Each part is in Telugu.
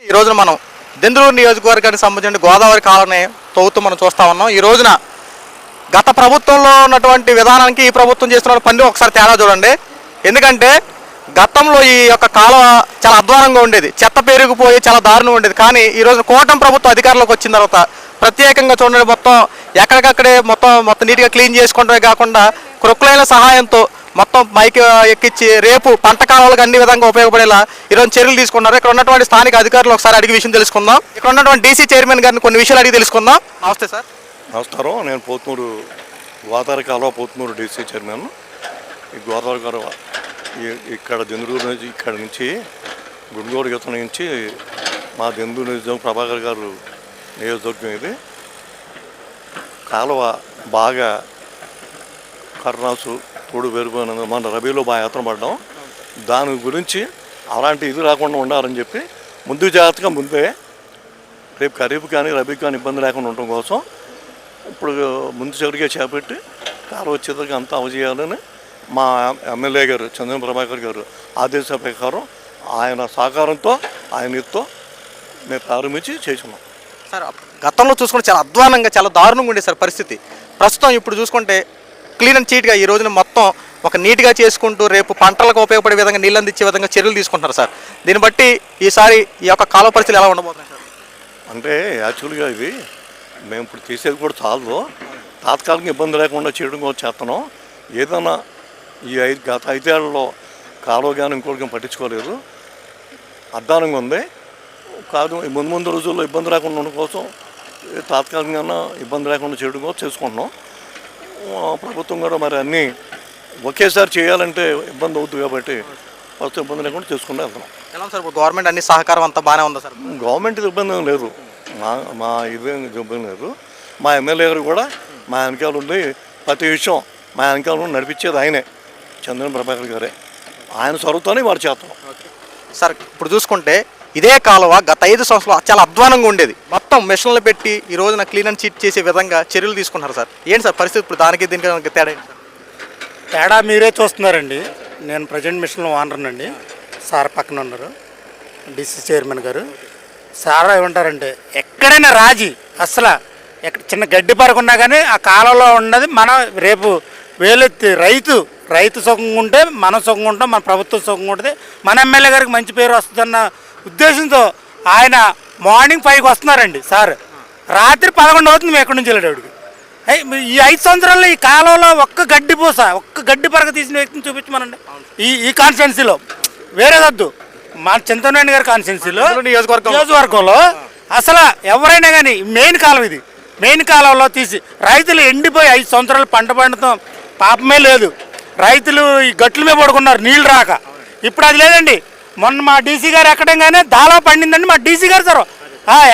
ఈ రోజున మనం దెందులూరు నియోజకవర్గానికి సంబంధించిన గోదావరి కాలనీ తవ్వుతూ మనం చూస్తా ఉన్నాం. ఈ రోజున గత ప్రభుత్వంలో ఉన్నటువంటి విధానానికి ఈ ప్రభుత్వం చేస్తున్న పని ఒకసారి తేడా చూడండి. ఎందుకంటే గతంలో ఈ యొక్క కాలువ చాలా అధ్వానంగా ఉండేది, చెత్త పెరిగిపోయి చాలా దారుణంగా ఉండేది. కానీ ఈ రోజున కూటమి ప్రభుత్వం అధికారంలోకి వచ్చిన తర్వాత ప్రత్యేకంగా చూడండి, మొత్తం ఎక్కడికక్కడే మొత్తం నీట్గా క్లీన్ చేసుకోవడమే కాకుండా క్రొక్లైన్ల సహాయంతో మొత్తం మైక్ ఎక్కించి రేపు పంట కాలాలకు అన్ని విధంగా ఉపయోగపడేలా ఈరోజు చర్యలు తీసుకున్నారు. ఇక్కడ ఉన్నటువంటి స్థానిక అధికారులు ఒకసారి అడిగి విషయం తెలుసుకుందాం. ఇక్కడ ఉన్నటువంటి డీసీ చైర్మన్ గారిని కొన్ని విషయాలు అడిగి తెలుసుకుందాం. నమస్తే సార్. నమస్కారం. నేను పోతునూరు గోదావరి కాలువ పోతునూరు డీసీ చైర్మన్. ఈ గోదావరి కాలువ ఇక్కడ దెందులూరు నుంచి ఇక్కడ నుంచి గుండూరు గీత నుంచి మా దెందులూరు నియోజకవర్గం ప్రభాకర్ గారు నియోజకవర్గం. ఇది కాలువ బాగా కర్నాసు తోడు పెరిగిపోయినందు మన రబీలో బాగా యాత్ర పడ్డాం. దాని గురించి అలాంటి ఇది రాకుండా ఉండాలని చెప్పి ముందు జాగ్రత్తగా ముందే రేపు ఖరీఫ్ కానీ రబీ కానీ ఇబ్బంది లేకుండా ఉండటం కోసం ఇప్పుడు ముందు చర్యగా చేపట్టి కాలువ వచ్చేదాకా అంతా అవజేయాలని మా ఎమ్మెల్యే గారు చంద్రబాబు ప్రభాకర్ గారు ఆదేశాల ప్రకారం ఆయన సహకారంతో ఆయనతో మేము ప్రారంభించి చేస్తున్నాం. సార్, గతంలో చూసుకుంటే చాలా అధ్వానంగా చాలా దారుణంగా ఉండేది సార్ పరిస్థితి. ప్రస్తుతం ఇప్పుడు చూసుకుంటే క్లీన్ అండ్ చీట్గా ఈ రోజున మొత్తం ఒక నీట్గా చేసుకుంటూ రేపు పంటలకు ఉపయోగపడే విధంగా నీళ్ళు అందించే విధంగా చర్యలు తీసుకుంటున్నారు సార్. దీన్ని బట్టి ఈసారి ఈ యొక్క కాలువ పరిస్థితులు ఎలా ఉండబోతున్నాయి సార్? అంటే యాక్చువల్గా ఇది మేము ఇప్పుడు తీసేది కూడా చాలు, తాత్కాలిక ఇబ్బంది లేకుండా చేయడం కోసం చేస్తున్నాం. ఏదైనా ఈ గత 5 ఏళ్లలో కాలువ కానీ ఇంకోటి పట్టించుకోలేదు, అధ్వానంగా ఉంది. కాదు ముందు రోజుల్లో ఇబ్బంది లేకుండా ఉండడం కోసం తాత్కాలికంగా ఇబ్బంది లేకుండా చేయడం కోసం చేసుకుంటున్నాం. ప్రభుత్వం కూడా మరి అన్నీ ఒకేసారి చేయాలంటే ఇబ్బంది అవుతుంది కాబట్టి ఫస్ట్ ఇబ్బంది లేకుండా చేసుకుంటూ వెళ్తున్నాం. ఎలా సార్ ఇప్పుడు గవర్నమెంట్ అన్ని సహకారం అంతా బాగానే ఉందా సార్? గవర్నమెంట్ ఇబ్బంది లేదు, మా ఇదేం ఇబ్బంది లేదు. మా ఎమ్మెల్యే గారు కూడా మా వెనకాల ఉండి ప్రతి విషయం మా వెనకాల ఉండి నడిపించేది ఆయనే, చంద్రబాబు ప్రభాకర్ గారే. ఆయన చొరవతోనే వాడు చేస్తాం. సార్, ఇప్పుడు చూసుకుంటే ఇదే కాలువ గత 5 సంవత్సరాలు చాలా అధ్వానంగా ఉండేది. మొత్తం మిషన్లు పెట్టి ఈ రోజున క్లీన్ అండ్ చీట్ చేసే విధంగా చర్యలు తీసుకుంటారు సార్. ఏంటి సార్ పరిస్థితి ఇప్పుడు దానికి దీనికి తేడా ఏంటి సార్? తేడా మీరే చూస్తున్నారండి. నేను ప్రజెంట్ మిషన్లో ఓనర్నండి. సార్ పక్కన ఉన్నారు డీసీ చైర్మన్ గారు. సార్ ఏమంటారంటే ఎక్కడైనా రాజీ అసలు ఎక్కడ చిన్న గడ్డి పరకున్నా కానీ ఆ కాలంలో ఉన్నది మనం రేపు వేలెత్తి రైతు సుఖంగా ఉంటే మనం సుఖంగా ఉంటాం, మన ప్రభుత్వం సుఖంగా ఉంటుంది, మన ఎమ్మెల్యే గారికి మంచి పేరు వస్తుందన్న ఉద్దేశంతో ఆయన మార్నింగ్ 5కి వస్తున్నారండి సార్. రాత్రి 11 అవుతుంది మేము ఎక్కడి నుంచి వెళ్ళేవాడికి. ఈ 5 సంవత్సరాల్లో ఈ కాలంలో ఒక్క గడ్డి పరక తీసిన వ్యక్తిని చూపించమనండి ఈ కాన్స్టిట్యున్సీలో. వేరే వద్దు, మా చింతనేని గారి కాన్స్టిట్యున్సీలో నియోజకవర్గంలో అసలు ఎవరైనా కానీ మెయిన్ కాలంలో తీసి రైతులు ఎండిపోయి 5 సంవత్సరాలు పంట పండుతాం పాపమే లేదు. రైతులు ఈ గట్ల మీద పడుకున్నారు నీళ్ళు రాక. ఇప్పుడు అది లేదండి. మొన్న మా డీసీ గారు ఎక్కడంగానే దాలో పండిందండి మా డీసీ గారు సార్.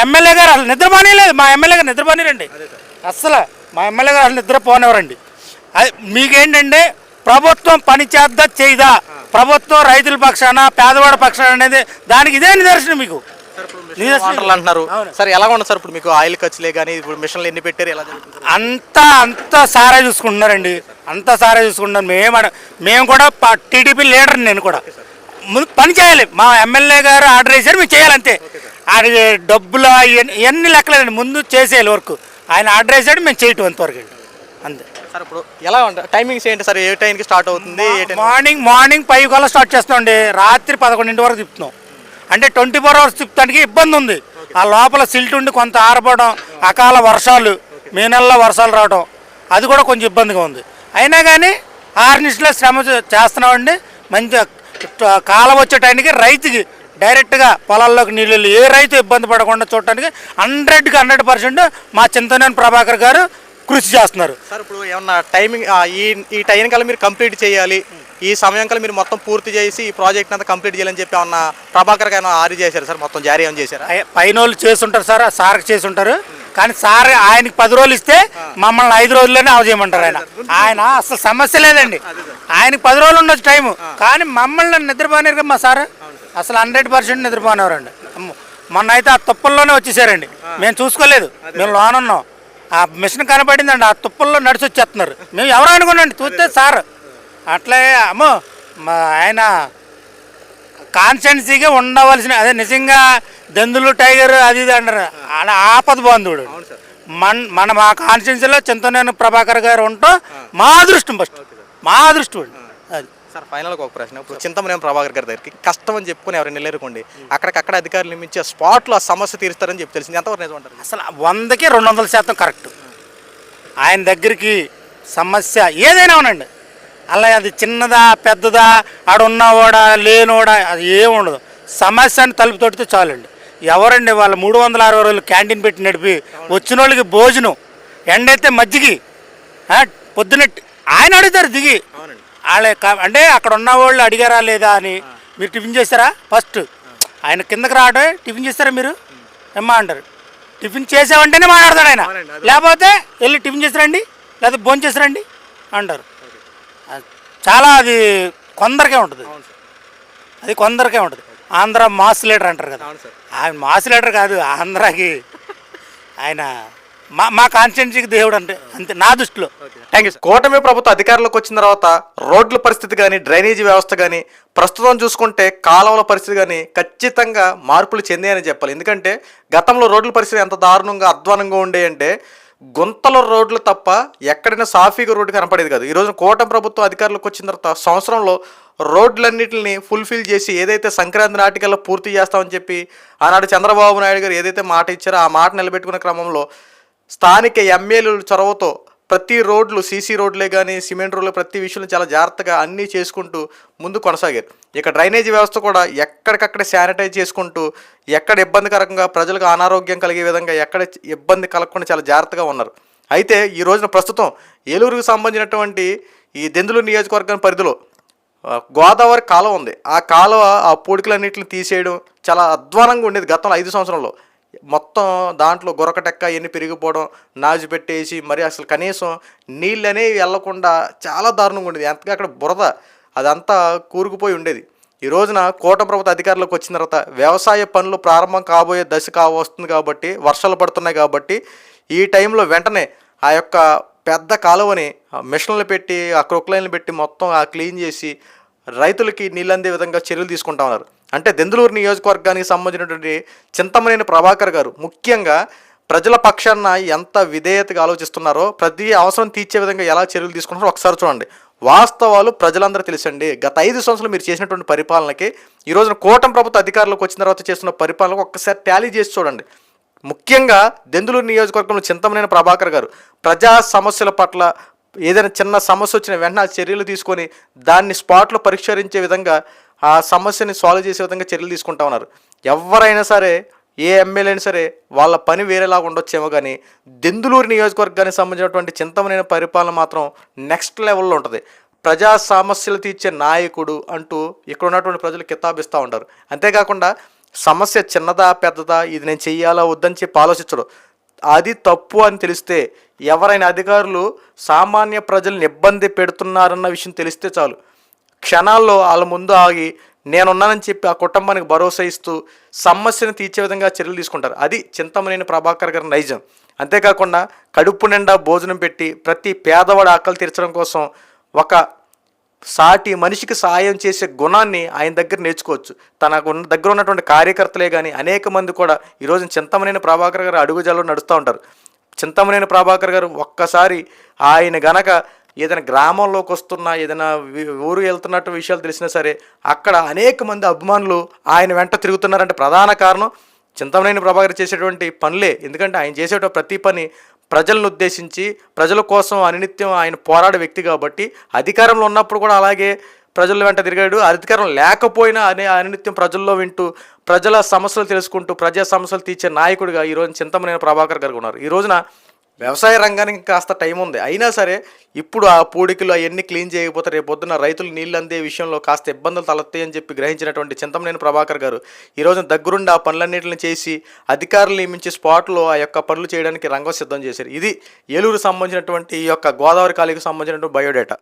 ఎమ్మెల్యే గారు అసలు నిద్రపోనీలేదు, మా ఎమ్మెల్యే గారు నిద్రపోనీరండి అస్సలు. మా ఎమ్మెల్యే గారు అసలు నిద్రపోనివ్వరండి. అది మీకేంటంటే ప్రభుత్వం పని చేద్దా చేయదా, ప్రభుత్వం రైతుల పక్షాన పేదవాడ పక్షాన అనేది దానికి ఇదే నిదర్శనం మీకు అంటున్నారు సార్. ఎలా ఉండదు సార్ ఇప్పుడు మీకు ఆయిల్ ఖర్చులే కానీ ఇప్పుడు మిషన్లు ఎన్ని పెట్టారు ఎలా జరుగుతుంది? అంతా సారే చూసుకుంటున్నారండి, అంతా సారే చూసుకుంటున్నారు. మేము కూడా టీడీపీ లీడర్, నేను కూడా ముందు పని చేయాలి. మా ఎమ్మెల్యే గారు ఆర్డర్ వేసారు, మేము చేయాలంతే. అది డబ్బులు ఇవన్నీ లెక్కలేదండి, ముందు చేసేయాలి వర్క్. ఆయన ఆర్డర్ వేసాడు, మేము చేయటం అంతవరకు అండి, అంతే సార్. ఇప్పుడు ఎలా ఉంటుంది టైమింగ్స్ ఏంటి సార్? ఏ టైంకి స్టార్ట్ అవుతుంది? మార్నింగ్ 5 కల్లా స్టార్ట్ చేస్తామండి, రాత్రి 11 వరకు తిప్పుతున్నాం. అంటే 24 hours తిప్పడానికి ఇబ్బంది ఉంది. ఆ లోపల సిల్ట్ ఉండి కొంత ఆరపడడం, అకాల వర్షాలు, మే నెలలో వర్షాలు రావడం, అది కూడా కొంచెం ఇబ్బందిగా ఉంది. అయినా కానీ 6 నిమిషాలు శ్రమ చేస్తున్నామండి. మంచిగా కాలం వచ్చే టైంకి రైతుకి డైరెక్ట్గా పొలాల్లోకి నీళ్ళు ఏ రైతు ఇబ్బంది పడకుండా చూడటానికి 100కి 100% మా చింతనేని ప్రభాకర్ గారు కృషి చేస్తున్నారు సార్. ఇప్పుడు ఏమన్నా టైమింగ్ ఈ టైం కల్లా మీరు కంప్లీట్ చేయాలి, ఈ సమయం కల్లా మీరు మొత్తం పూర్తి చేసి ఈ ప్రాజెక్ట్ అంతా కంప్లీట్ చేయాలని చెప్పి ఏమన్నా ప్రభాకర్ గారు ఆరి చేశారు సార్? మొత్తం జారీ ఏమైనా చేశారు? పైన వాళ్ళు చేస్తుంటారు సార్, సార్కి చేసి ఉంటారు. కానీ సార్ ఆయనకి 10 రోజులు ఇస్తే మమ్మల్ని 5 రోజుల్లోనే అవజేయమంటారు. ఆయన అసలు సమస్య లేదండి, ఆయనకి 10 రోజులు ఉండొచ్చు టైము, కానీ మమ్మల్ని నిద్రపోయినారు మా సార్ అసలు 100% నిద్రపోయినవారండి. మొన్న అయితే ఆ తుప్పల్లోనే వచ్చేసారండి, మేము చూసుకోలేదు, మేము లోన్ ఉన్నాం. ఆ మిషన్ కనపడిందండి, ఆ తుప్పల్లో నడిచి వచ్చేస్తున్నారు. మేము ఎవరు అనుకున్నాండి, చూస్తే సార్ అట్లే అమ్మో మా ఆయన కాన్స్టెన్సీగా ఉండవలసిన అదే నిజంగా దెందులు టైగర్ అది ఇది అంటారు అలా ఆపద బంధువుడు మా కాన్స్టిట్యున్సీలో చింతనేని ప్రభాకర్ గారు ఉంటాం మా అదృష్టం ఫస్ట్ మా అదృష్టం అది సార్ ఫైనల్గా ఒక ప్రశ్న. ఇప్పుడు చింతమనేని ప్రభాకర్ గారి దగ్గరికి కష్టం అని చెప్పుకొని ఎవరైనా వెళ్ళారుకోండి, అక్కడికక్కడ అధికారులు నియమించి ఆ స్పాట్లో ఆ సమస్య తీరుస్తారని చెప్పి తెలిసింది, ఎంతవరకు నిజం అంటారు? అసలు 100కి 200% కరెక్ట్. ఆయన దగ్గరికి సమస్య ఏదైనా ఉనండి, అలా అది చిన్నదా పెద్దదా ఆడున్నవాడా లేనోడా అది ఏమి ఉండదు, సమస్యని తలుపు తొడితే చాలండి. ఎవరండి వాళ్ళు 360 రోజులు క్యాంటీన్ పెట్టి నడిపి వచ్చిన వాళ్ళకి భోజనం ఎండైతే మజ్జిగి పొద్దున ఆయన అడుగుతారు దిగి వాళ్ళే అంటే అక్కడ ఉన్న వాళ్ళు అడిగారా లేదా అని. మీరు టిఫిన్ చేస్తారా ఫస్ట్ ఆయన కిందకి రావడం టిఫిన్ చేస్తారా మీరు ఏమ్మా అంటారు, టిఫిన్ చేసామంటేనే మాట్లాడతాడు ఆయన, లేకపోతే వెళ్ళి టిఫిన్ చేస్తారండి లేకపోతే భోజనం చేస్తారండి అంటారు. చాలా అది కొందరికే ఉంటుంది, అది కొందరికే ఉంటుంది. ఆంధ్ర మాస్ లీడర్ అంటారు కదా, ఆయన మాస్ లీడర్ కాదు ఆంధ్రాకి ఆయన మా కాన్స్టిట్యున్సీకి దేవుడు అంటే అంతే నా దృష్టిలో. Thank you. కూటమి ప్రభుత్వం అధికారంలోకి వచ్చిన తర్వాత రోడ్ల పరిస్థితి కానీ డ్రైనేజీ వ్యవస్థ కానీ ప్రస్తుతం చూసుకుంటే కాలువల పరిస్థితి కానీ ఖచ్చితంగా మార్పులు చెందాయని చెప్పాలి. ఎందుకంటే గతంలో రోడ్ల పరిస్థితి ఎంత దారుణంగా అధ్వానంగా ఉండేయంటే గుంతల రోడ్లు తప్ప ఎక్కడైనా సాఫీగా రోడ్డు కనపడేది కాదు. ఈరోజు కూటమి ప్రభుత్వం అధికారంలోకి వచ్చిన తర్వాత సంవత్సరంలో రోడ్లన్నింటిని ఫుల్ఫిల్ చేసి ఏదైతే సంక్రాంతి నాటికల్లో పూర్తి చేస్తామని చెప్పి ఆనాడు చంద్రబాబు నాయుడు గారు ఏదైతే మాట ఇచ్చారో ఆ మాట నిలబెట్టుకునే క్రమంలో స్థానిక ఎమ్మెల్యేల చొరవతో ప్రతి రోడ్లు సీసీ రోడ్లే కానీ సిమెంట్ రోడ్లు ప్రతి విషయంలో చాలా జాగ్రత్తగా అన్నీ చేసుకుంటూ ముందు కొనసాగారు. ఇక డ్రైనేజీ వ్యవస్థ కూడా ఎక్కడికక్కడ శానిటైజ్ చేసుకుంటూ ఎక్కడ ఇబ్బందికరంగా ప్రజలకు అనారోగ్యం కలిగే విధంగా ఎక్కడ ఇబ్బంది కలగకుండా చాలా జాగ్రత్తగా ఉన్నారు. అయితే ఈ రోజున ప్రస్తుతం ఏలూరుకు సంబంధించినటువంటి ఈ దెందులూరు నియోజకవర్గం పరిధిలో గోదావరి కాలువ ఉంది. ఆ కాలువ ఆ పూడికలన్నింటిని తీసేయడం చాలా అధ్వానంగా ఉండేది గతంలో 5 సంవత్సరంలో. మొత్తం దాంట్లో గొరకటెక్క ఎన్ని పెరిగిపోవడం, నాజు పెట్టేసి మరి అసలు కనీసం నీళ్ళు అనేవి వెళ్లకుండా చాలా దారుణంగా ఉండేది. ఎంతగా అక్కడ బురద అదంతా కూరుకుపోయి ఉండేది. ఈ రోజున కూటమి ప్రభుత్వ అధికారులకు వచ్చిన తర్వాత వ్యవసాయ పనులు ప్రారంభం కాబోయే దశ వస్తుంది కాబట్టి, వర్షాలు పడుతున్నాయి కాబట్టి ఈ టైంలో వెంటనే ఆ యొక్క పెద్ద కాలువని మిషన్లు పెట్టి ఆ క్రొక్లైన్లు పెట్టి మొత్తం క్లీన్ చేసి రైతులకి నీళ్ళు అందే విధంగా చర్యలు తీసుకుంటా ఉన్నారు. అంటే దెందులూరు నియోజకవర్గానికి సంబంధించినటువంటి చింతమనేని ప్రభాకర్ గారు ముఖ్యంగా ప్రజల పక్షాన ఎంత విధేయతగా ఆలోచిస్తున్నారో, ప్రతి అవసరం తీర్చే విధంగా ఎలా చర్యలు తీసుకుంటారో ఒకసారి చూడండి. వాస్తవాలు ప్రజలందరూ తెలుసండి. గత 5 సంవత్సరాలు మీరు చేసినటువంటి పరిపాలనకి ఈ రోజున కూటమి ప్రభుత్వ అధికారులకు వచ్చిన తర్వాత చేస్తున్న పరిపాలనకు ఒక్కసారి టాలీ చేసి చూడండి. ముఖ్యంగా దెందులూరు నియోజకవర్గంలో చింతమనేని ప్రభాకర్ గారు ప్రజా సమస్యల పట్ల ఏదైనా చిన్న సమస్య వచ్చిన వెంటనే చర్యలు తీసుకొని దాన్ని స్పాట్లో పరిష్కరించే విధంగా ఆ సమస్యని సాల్వ్ చేసే విధంగా చర్యలు తీసుకుంటా ఉన్నారు. ఎవరైనా సరే ఏ ఎమ్మెల్యే అయినా సరే వాళ్ళ పని వేరేలాగా ఉండొచ్చేమో కానీ దెందులూరు నియోజకవర్గానికి సంబంధించినటువంటి చింతమనేని పరిపాలన మాత్రం నెక్స్ట్ లెవెల్లో ఉంటుంది. ప్రజా సమస్యలు తీర్చే నాయకుడు అంటూ ఇక్కడ ఉన్నటువంటి ప్రజలు కితాబిస్తూ ఉంటారు. అంతేకాకుండా సమస్య చిన్నదా పెద్దదా ఇది నేను చెయ్యాలా వద్దని చెప్పి ఆలోచించడు. అది తప్పు అని తెలిస్తే ఎవరైనా అధికారులు సామాన్య ప్రజల్ని ఇబ్బంది పెడుతున్నారన్న విషయం తెలిస్తే చాలు క్షణాల్లో వాళ్ళ ముందు ఆగి నేనున్నానని చెప్పి ఆ కుటుంబానికి భరోసా ఇస్తూ సమస్యను తీర్చే విధంగా చర్యలు తీసుకుంటారు. అది చింతమనేని ప్రభాకర్ గారి నైజం. అంతేకాకుండా కడుపు నిండా భోజనం పెట్టి ప్రతి పేదవాడి ఆకలి తీర్చడం కోసం ఒక సాటి మనిషికి సహాయం చేసే గుణాన్ని ఆయన దగ్గర నేర్చుకోవచ్చు. తన దగ్గర ఉన్నటువంటి కార్యకర్తలే కానీ అనేక మంది కూడా ఈరోజు చింతమనేని ప్రభాకర్ గారు అడుగుజాల్లో నడుస్తూ ఉంటారు. చింతమనేని ప్రభాకర్ గారు ఒక్కసారి ఆయన గనక ఏదైనా గ్రామంలోకి వస్తున్నా ఏదైనా ఊరు వెళ్తున్నట్టు విషయాలు తెలిసినా సరే అక్కడ అనేక మంది అభిమానులు ఆయన వెంట తిరుగుతున్నారంటే ప్రధాన కారణం చింతమనేని ప్రభాకర్ చేసేటువంటి పనులే. ఎందుకంటే ఆయన చేసేటువంటి ప్రతి పని ప్రజలను ఉద్దేశించి ప్రజల కోసం అనినిత్యం ఆయన పోరాడే వ్యక్తి కాబట్టి అధికారంలో ఉన్నప్పుడు కూడా అలాగే ప్రజల వెంట తిరిగాడు. అధికారం లేకపోయినా అనినిత్యం ప్రజల్లో వింటూ ప్రజల సమస్యలు తెలుసుకుంటూ ప్రజా సమస్యలు తీర్చే నాయకుడిగా ఈరోజు చింతమనేని ప్రభాకర్ గారు ఉన్నారు. ఈ రోజున వ్యవసాయ రంగానికి కాస్త టైం ఉంది అయినా సరే ఇప్పుడు ఆ పూడికలు అవన్నీ క్లీన్ చేయకపోతే రేపు పొద్దున రైతులు నీళ్ళు అందే విషయంలో కాస్త ఇబ్బందులు తలెత్తాయని చెప్పి గ్రహించినటువంటి చింతమనేని ప్రభాకర్ గారు ఈరోజు దగ్గరుండి ఆ పనులన్నింటిని చేసి అధికారులు నియమించి స్పాట్లో ఆ యొక్క పనులు చేయడానికి రంగం సిద్ధం చేశారు. ఇది ఏలూరు సంబంధించినటువంటి ఈ యొక్క గోదావరి కాలువకు సంబంధించినటువంటి బయోడేటా.